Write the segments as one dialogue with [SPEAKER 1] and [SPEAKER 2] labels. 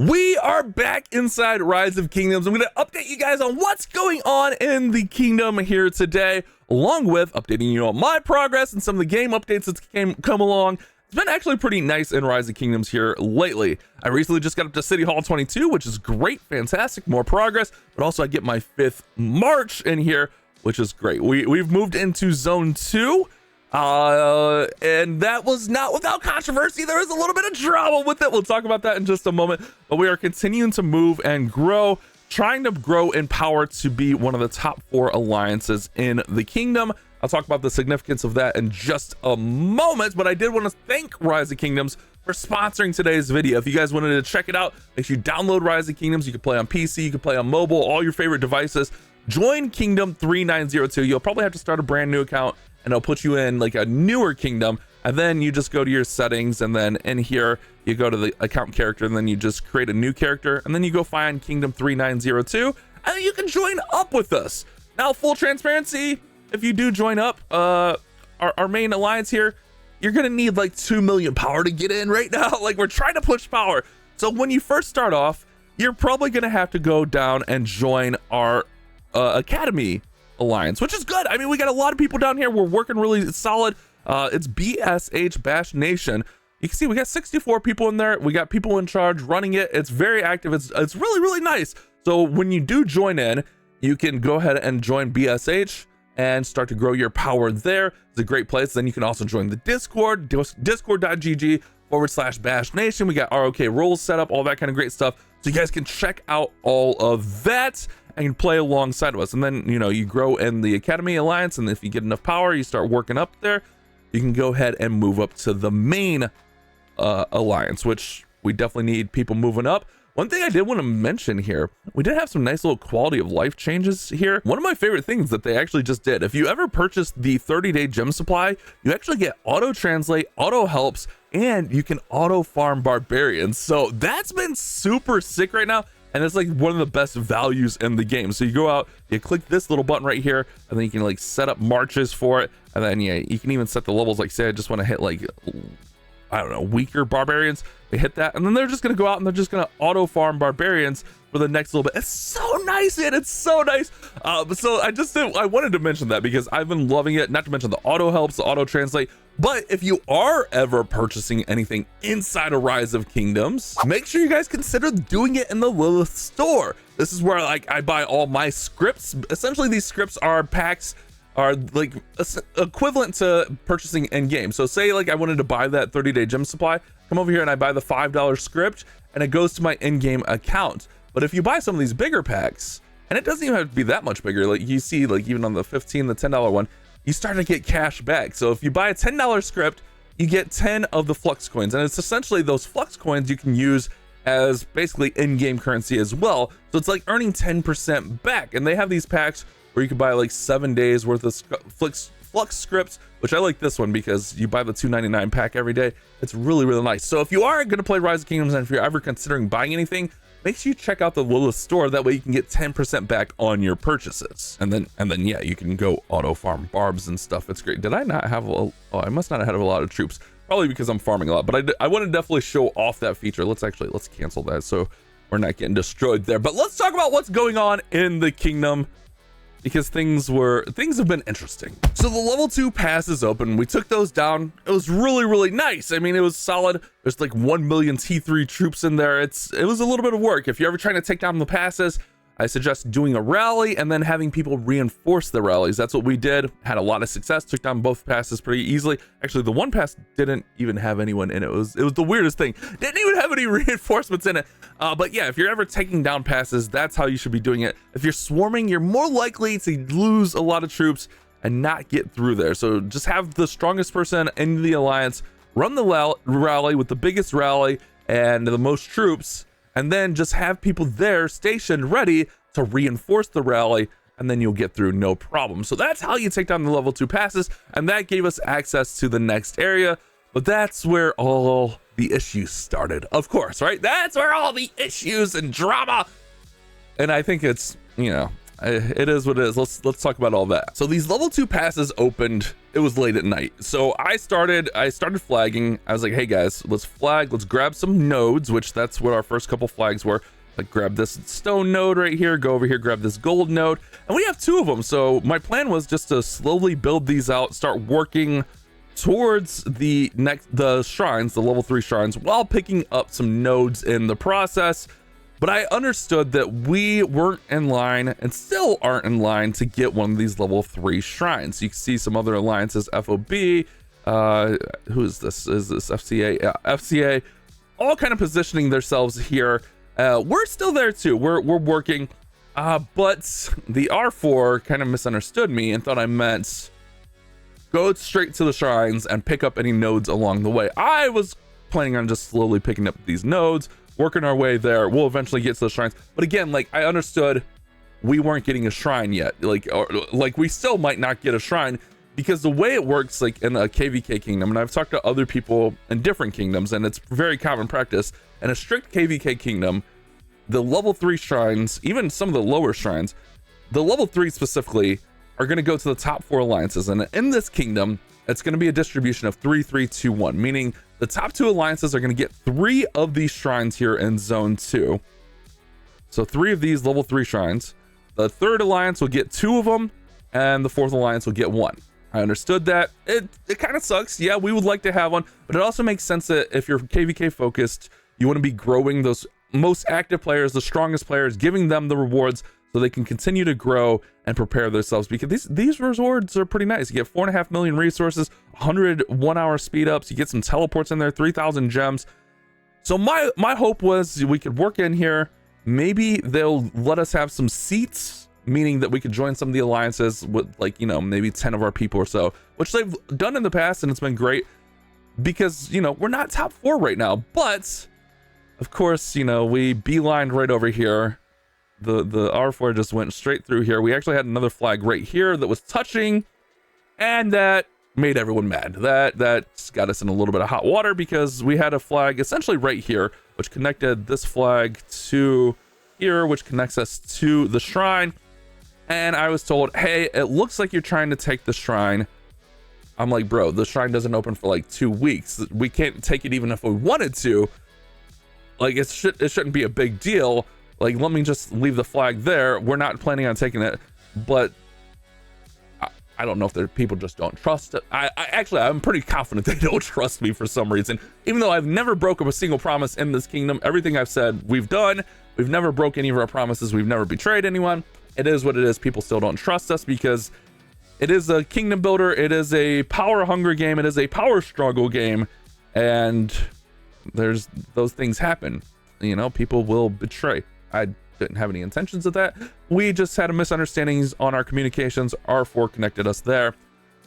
[SPEAKER 1] We are back inside Rise of Kingdoms. I'm going to update you guys on what's going on in the kingdom here today, along with updating you on my progress and some of the game updates that's come along. It's been actually pretty nice in Rise of Kingdoms here lately. I recently just got up to City Hall 22, which is great, fantastic, more progress, but also I get my 5th march in here, which is great. We've moved into Zone 2. And that was not without controversy. There was a little bit of drama with it. We'll talk about that in just a moment, but we are continuing to move and grow, trying to grow in power to be one of the top 4 alliances in the kingdom. I'll talk about the significance of that in just a moment, but I did want to thank Rise of Kingdoms for sponsoring today's video. If you guys wanted to check it out, make sure you download Rise of Kingdoms. You can play on PC, you can play on mobile, all your favorite devices. Join Kingdom 3902. You'll probably have to start a brand new account, and it'll put you in like a newer kingdom, and then you just go to your settings, and then in here you go to the account character, and then you just create a new character, and then you go find Kingdom 3902, and then you can join up with us. Now, full transparency, if you do join up our main alliance here, you're gonna need like 2 million power to get in right now. Like, we're trying to push power. So when you first start off, you're probably gonna have to go down and join our academy alliance, which is good. I mean, we got a lot of people down here. We're working really solid. It's BSH Bash Nation. You can see we got 64 people in there. We got people in charge running it. It's very active. It's really, really nice. So when you do join in, you can go ahead and join BSH and start to grow your power there. It's a great place. Then you can also join the Discord, discord.gg/Bash Nation. We got ROK roles set up, all that kind of great stuff. So you guys can check out all of that and play alongside of us. And then, you know, you grow in the Academy Alliance, and if you get enough power, you start working up there, you can go ahead and move up to the main alliance, which we definitely need people moving up. One thing I did want to mention here, we did have some nice little quality of life changes here. One of my favorite things that they actually just did, if you ever purchase the 30-day gem supply, you actually get auto translate, auto helps, and you can auto farm barbarians. So that's been super sick right now, and it's like one of the best values in the game. So you go out, you click this little button right here, and then you can like set up marches for it, and then yeah, you can even set the levels. Like, say I just want to hit like, I don't know, weaker barbarians. They hit that, and then they're just gonna go out and they're just gonna auto farm barbarians for the next little bit. It's so nice, man. It's so nice. So I wanted to mention that because I've been loving it. Not to mention the auto helps, the auto translate. But if you are ever purchasing anything inside of Rise of Kingdoms, make sure you guys consider doing it in the Lilith store. This is where like I buy all my scripts. Essentially, these scripts are packs, are like equivalent to purchasing in game. So say like I wanted to buy that 30-day gem supply, come over here and I buy the $5 script, and it goes to my in-game account. But if you buy some of these bigger packs, and it doesn't even have to be that much bigger, like you see like even on the $15, the $10 one, you start to get cash back. So if you buy a $10 script, you get 10 of the flux coins, and it's essentially those flux coins you can use as basically in-game currency as well. So it's like earning 10% back. And they have these packs where you can buy like 7 days worth of flux scripts, which I like this one because you buy the $2.99 pack every day. It's really, really nice. So if you are going to play Rise of Kingdoms, and if you're ever considering buying anything, make sure you check out the Lilith store. That way you can get 10% back on your purchases. And then yeah, you can go auto farm barbs and stuff. It's great. Did I not have I must not have had a lot of troops, probably because I'm farming a lot, but I want to definitely show off that feature. Let's cancel that so we're not getting destroyed there. But let's talk about what's going on in the kingdom, because things have been interesting. So the level 2 pass is open. We took those down. It was really, really nice. I mean, it was solid. There's like 1 million T3 troops in there. It was a little bit of work. If you're ever trying to take down the passes, I suggest doing a rally and then having people reinforce the rallies. That's what we did. Had a lot of success. Took down both passes pretty easily. Actually, the one pass didn't even have anyone in it. It was the weirdest thing. Didn't even have any reinforcements in it. But yeah, if you're ever taking down passes, that's how you should be doing it. If you're swarming, you're more likely to lose a lot of troops and not get through there. So just have the strongest person in the alliance run the rally with the biggest rally and the most troops, and then just have people there stationed ready to reinforce the rally, and then you'll get through no problem. So that's how you take down the level 2 passes, and that gave us access to the next area. But that's where all the issues started, of course, right? That's where all the issues and drama, and I think it's, you know, it is what it is. Let's talk about all that. So these level 2 passes opened. It was late at night, so I started flagging. I was like, hey guys, let's flag, let's grab some nodes, which that's what our first couple flags were. Like, grab this stone node right here, go over here, grab this gold node, and we have 2 of them. So my plan was just to slowly build these out, start working towards the shrines, the level 3 shrines, while picking up some nodes in the process. But I understood that we weren't in line, and still aren't in line, to get one of these level 3 shrines. You can see some other alliances, FOB, who is this? Is this FCA? Yeah, FCA, all kind of positioning themselves here. We're still there too. We're working, but the R4 kind of misunderstood me and thought I meant go straight to the shrines and pick up any nodes along the way. I was planning on just slowly picking up these nodes, working our way there. We'll eventually get to the shrines. But again, like, I understood we weren't getting a shrine yet. Like we still might not get a shrine, because the way it works, like in a KvK kingdom, and I've talked to other people in different kingdoms, and it's very common practice in a strict KvK kingdom, the level 3 shrines, even some of the lower shrines, the level 3 specifically, are going to go to the top 4 alliances. And in this kingdom, it's going to be a distribution of 3, 3, 2, 1, meaning the top 2 alliances are going to get 3 of these shrines here in zone 2. So 3 of these level 3 shrines. The 3rd alliance will get 2 of them, and the 4th alliance will get 1. I understood that. It kind of sucks. Yeah, we would like to have one, but it also makes sense that if you're KvK focused, you want to be growing those most active players, the strongest players, giving them the rewards so they can continue to grow and prepare themselves, because these rewards are pretty nice. You get 4.5 million resources, 100 1-hour speed ups, you get some teleports in there, 3,000 gems. So my hope was we could work in here. Maybe they'll let us have some seats, meaning that we could join some of the alliances with, like, you know, maybe 10 of our people or so, which they've done in the past, and it's been great, because, you know, we're not top 4 right now. But of course, you know, we beelined right over here. The R4 just went straight through here. We actually had another flag right here that was touching, and that made everyone mad. That got us in a little bit of hot water, because we had a flag essentially right here, which connected this flag to here, which connects us to the shrine. And I was told, hey, it looks like you're trying to take the shrine. I'm like, bro, the shrine doesn't open for like 2 weeks. We can't take it even if we wanted to. Like, it shouldn't be a big deal. Like, let me just leave the flag there. We're not planning on taking it. But I don't know if people just don't trust it. I'm pretty confident they don't trust me for some reason. Even though I've never broken a single promise in this kingdom, everything I've said, we've done. We've never broke any of our promises. We've never betrayed anyone. It is what it is. People still don't trust us, because it is a kingdom builder. It is a power hunger game. It is a power struggle game. And those things happen. You know, people will betray. I didn't have any intentions of that. We just had a misunderstandings on our communications. R4 connected us there.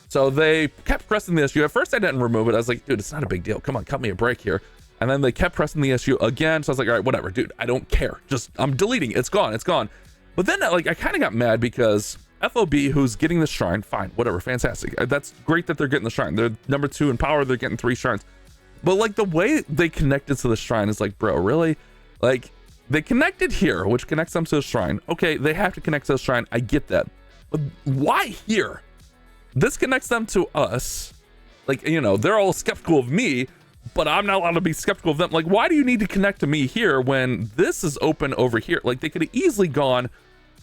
[SPEAKER 1] So they kept pressing the issue. At first I didn't remove it. I was like, dude, it's not a big deal. Come on, cut me a break here. And then they kept pressing the issue again. So I was like, all right, whatever, dude, I don't care. Just, I'm deleting it. It's gone. It's gone. But then, like, I kind of got mad because FOB, who's getting the shrine, fine, whatever, fantastic. That's great that they're getting the shrine. They're number 2 in power. They're getting 3 shrines. But like, the way they connected to the shrine is like, bro, really? Like, they connected here, which connects them to the shrine. Okay, they have to connect to the shrine. I get that. But why here? This connects them to us. Like, you know, they're all skeptical of me, but I'm not allowed to be skeptical of them. Like, why do you need to connect to me here when this is open over here? Like, they could have easily gone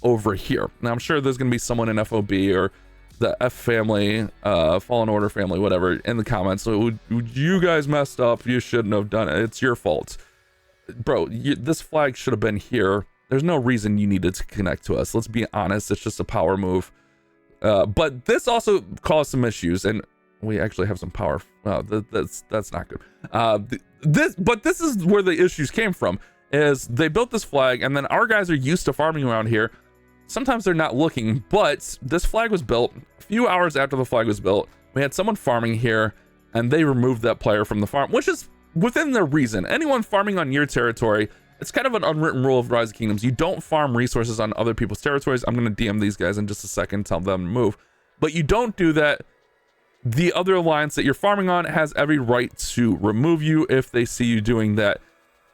[SPEAKER 1] over here. Now, I'm sure there's going to be someone in FOB or the F family, Fallen Order family, whatever, in the comments. So, you guys messed up. You shouldn't have done it. It's your fault. Bro, this flag should have been here. There's no reason you needed to connect to us. Let's be honest. It's just a power move. But this also caused some issues, and we actually have some power. That's not good. But this is where the issues came from. Is they built this flag, and then our guys are used to farming around here. Sometimes they're not looking, but this flag was built a few hours after the flag was built. We had someone farming here, and they removed that player from the farm, which is within their reason. Anyone farming on your territory, it's kind of an unwritten rule of Rise of Kingdoms. You don't farm resources on other people's territories. I'm going to DM these guys in just a second, tell them to move. But you don't do that. The other alliance that you're farming on has every right to remove you if they see you doing that.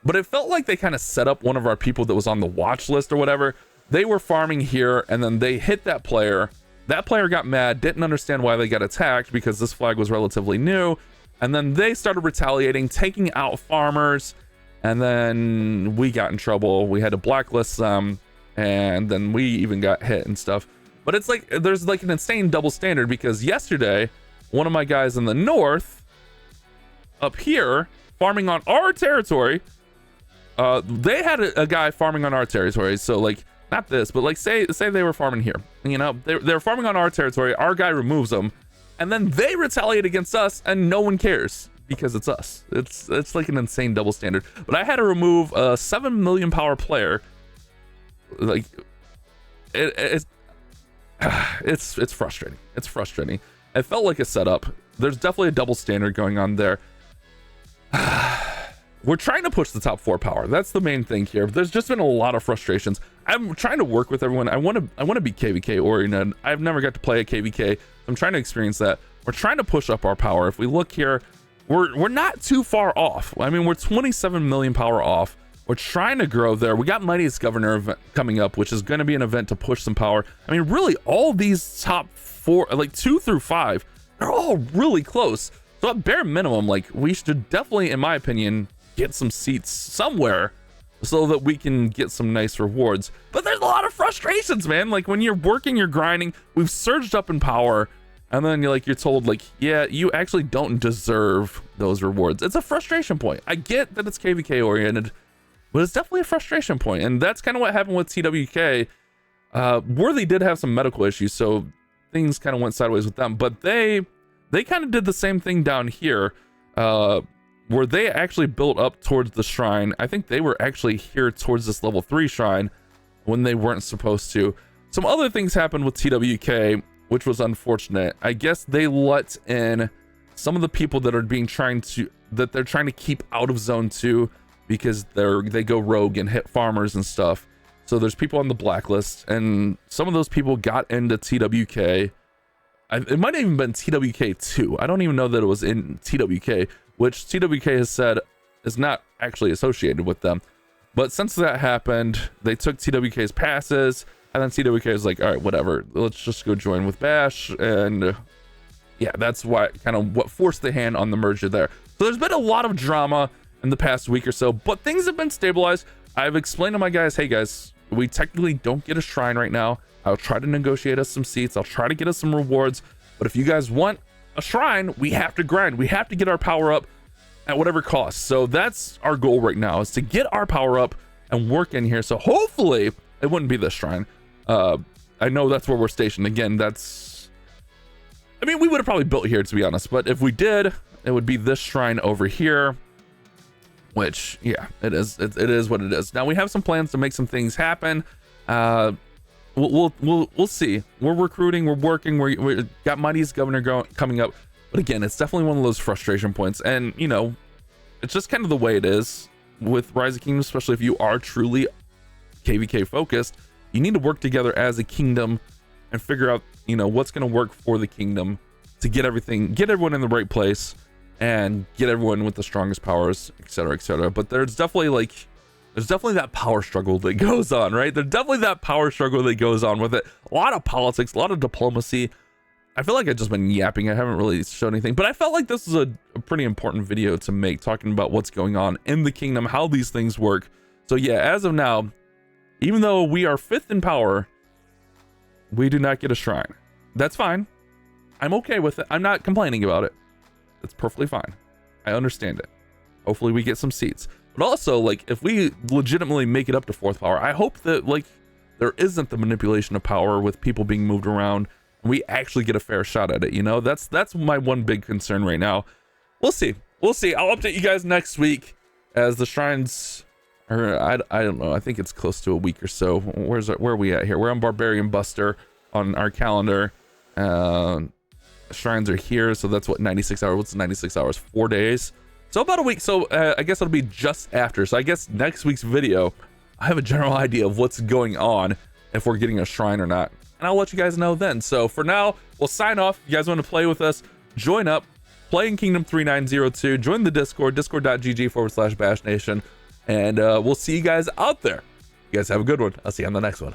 [SPEAKER 1] But it felt like they kind of set up one of our people that was on the watch list or whatever, they were farming here, and then they hit that player. That player got mad, didn't understand why they got attacked because this flag was relatively new, and then they started retaliating, taking out farmers, and then we got in trouble. We had to blacklist them, and then we even got hit and stuff. But it's like there's like an insane double standard, because yesterday one of my guys in the north up here farming on our territory, they had a guy farming on our territory. So like, not this, but like say they were farming here, you know, they're farming on our territory, our guy removes them, and then they retaliate against us, and no one cares because it's us. It's like an insane double standard. But I had to remove a 7 million power player. Like it's frustrating. It's frustrating. It felt like a setup. There's definitely a double standard going on there. We're trying to push the top 4 power. That's the main thing here. There's just been a lot of frustrations. I'm trying to work with everyone. I want to be KvK oriented. I've never got to play a KvK. I'm trying to experience that. We're trying to push up our power. If we look here, we're not too far off. I mean, we're 27 million power off. We're trying to grow there. We got Mightiest Governor event coming up, which is going to be an event to push some power. I mean, really, all these top 4, like 2 through 5, they're all really close. So at bare minimum, like, we should definitely, in my opinion, get some seats somewhere so that we can get some nice rewards. But there's a lot of frustrations, man. Like, when you're working, you're grinding, we've surged up in power, and then you're told, like, yeah, you actually don't deserve those rewards. It's a frustration point. I get that it's KvK oriented, but it's definitely a frustration point. And that's kind of what happened with TWK. Worthy did have some medical issues, so things kind of went sideways with them, but they kind of did the same thing down here, where they actually built up towards the shrine. I think they were actually here towards this level 3 shrine when they weren't supposed to. Some other things happened with TWK, which was unfortunate. I guess they let in some of the people that are trying to keep out of zone 2 because they go rogue and hit farmers and stuff. So there's people on the blacklist, and some of those people got into TWK. It might have even been TWK 2. I don't even know that it was in TWK, which TWK has said is not actually associated with them. But since that happened, they took TWK's passes, and then TWK was like, all right, whatever, let's just go join with Bash. And yeah, that's why kind of what forced the hand on the merger there. So there's been a lot of drama in the past week or so, but things have been stabilized. I've explained to my guys, hey guys, we technically don't get a shrine right now. I'll try to negotiate us some seats. I'll try to get us some rewards. But if you guys want a shrine, we have to grind. We have to get our power up at whatever cost. So that's our goal right now, is to get our power up and work in here. So hopefully it wouldn't be this shrine. I know that's where we're stationed. Again, I mean, we would have probably built here, to be honest. But if we did, it would be this shrine over here. Which, yeah, it is what it is. Now we have some plans to make some things happen. We'll see. We're recruiting, we're working, we got Mightiest Governor coming up. But again, it's definitely one of those frustration points. And, you know, it's just kind of the way it is with Rise of Kingdoms, especially if you are truly KvK focused. You need to work together as a kingdom and figure out, you know, what's going to work for the kingdom to get everyone in the right place and get everyone with the strongest powers, etc., etc. But there's definitely that power struggle that goes on, right? There's definitely that power struggle that goes on with it. A lot of politics, a lot of diplomacy. I feel like I've just been yapping. I haven't really shown anything, but I felt like this is a pretty important video to make, talking about what's going on in the kingdom, how these things work. So yeah, as of now, even though we are 5th in power, we do not get a shrine. That's fine. I'm okay with it. I'm not complaining about it. It's perfectly fine. I understand it. Hopefully we get some seats. But also, like, if we legitimately make it up to 4th power, I hope that, like, there isn't the manipulation of power with people being moved around, and we actually get a fair shot at it, you know? That's my one big concern right now. We'll see. We'll see. I'll update you guys next week as the shrines are, I don't know, I think it's close to a week or so. Where are we at here? We're on Barbarian Buster on our calendar. Shrines are here, so that's what, 96 hours. What's 96 hours? 4 days. So about a week. So I guess it'll be just after. So I guess next week's video, I have a general idea of what's going on, if we're getting a shrine or not, and I'll let you guys know then. So for now, we'll sign off. If you guys want to play with us, join up, play in Kingdom 3902, join the Discord, discord.gg/BashNation, and we'll see you guys out there. You guys have a good one. I'll see you on the next one.